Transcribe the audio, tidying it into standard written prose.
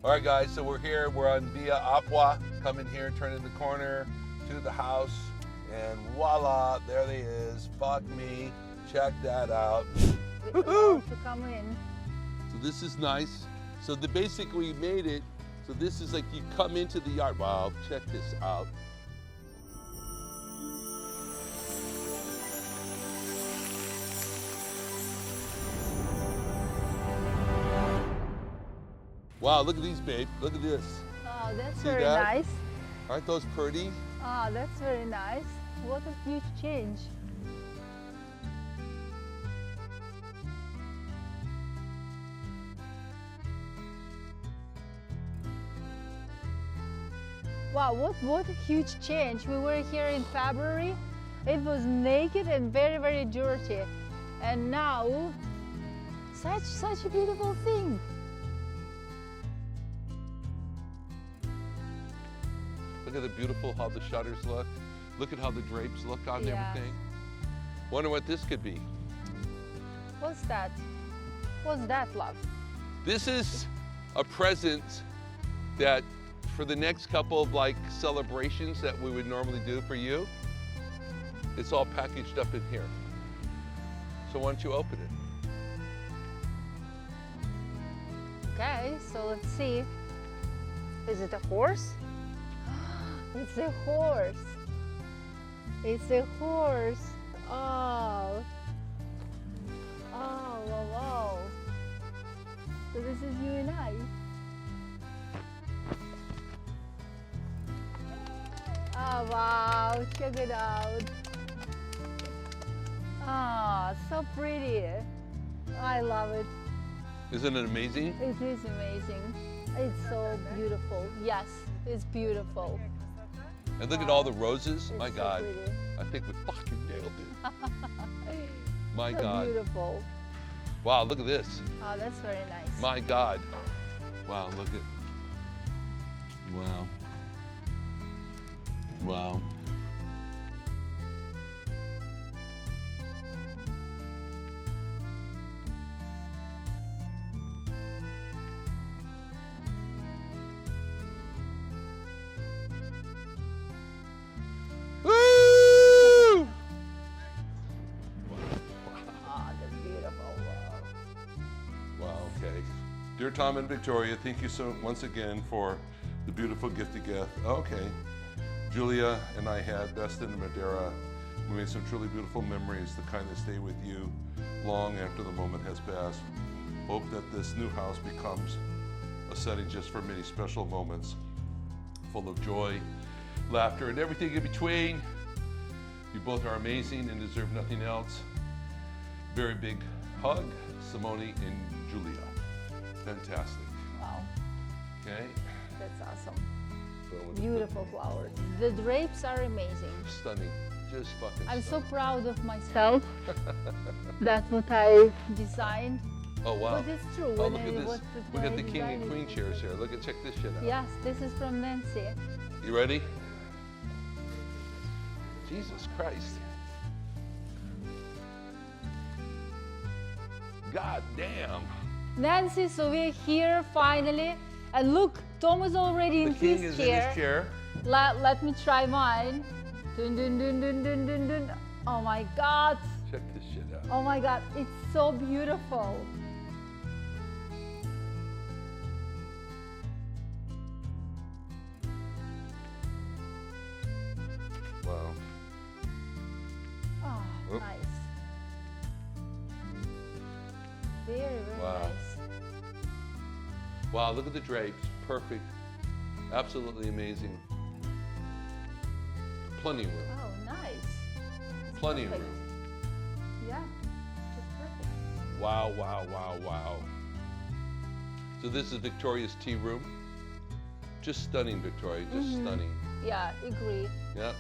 All right, guys, so we're here. We're on Via Aqua. Come in here, turn in the corner to the house, and voila, there they is. Fuck me. Check that out. To come in. So this is nice. So basically we made it. So this is like you come into the yard. Wow, check this out. Wow, look at these, babe. Look at this. Oh, that's See very that? nice. Aren't those pretty? Oh, that's very nice. What a huge change. Wow, what a huge change. We were here in February. It was naked and very, very dirty. And now, such a beautiful thing. Look at the beautiful, how the shutters look. Look at how the drapes look on Yeah. everything. Wonder what this could be. What's that? What's that, love? This is a present that for the next couple of like celebrations that we would normally do for you, it's all packaged up in here. So why don't you open it? Okay, so let's see. Is it a horse? It's a horse. It's a horse. Oh. Oh, wow, wow. So this is you and I. Oh, wow, check it out. Ah, so pretty. I love it. Isn't it amazing? It is amazing. It's so beautiful. Yes, it's beautiful. And look at all the roses. It's My so God, pretty. I think we fucking nailed it. My So God. beautiful. Wow, look at this. Oh, that's very nice. My God. Wow, look at. Wow. Wow. Woo! Oh, that's beautiful. Wow. Wow, okay. Dear Tom and Victoria, thank you so once again for the beautiful gift gift. Okay. Julia and I had Best in Madeira. We made some truly beautiful memories, the kind that stay with you long after the moment has passed. Hope that this new house becomes a setting just for many special moments, full of joy, laughter, and everything in between. You both are amazing and deserve nothing else. Very big hug, Simone and Julia. Fantastic. Wow, Okay. that's awesome. So I'm gonna Beautiful flowers. The drapes are amazing. put- Stunning. Just fucking I'm so stunning. proud of myself. That's what I designed. Oh, wow. But it's true. Oh, when look I- at this. what- Look when at I the king and designed queen it. chairs here. Look at, check this shit out. Yes, this is from Nancy. You ready? Jesus Christ. God damn. Nancy, so we're here finally. And look, Tom is already The in king his is chair. in his chair. Let me try mine. Dun, dun, dun, dun, dun, dun, dun. Oh my God. Check this shit out. Oh my God, it's so beautiful. Wow. Oh, Oop. nice. Very, very Wow. nice. Wow, look at the drapes. Perfect. Absolutely amazing. Plenty of room. Oh, nice. It's Plenty of perfect. room. Yeah, just perfect. Wow, wow, wow, wow. So this is Victoria's tea room. Just stunning, Victoria. Just Mhm. stunning. Yeah, agree. Yeah.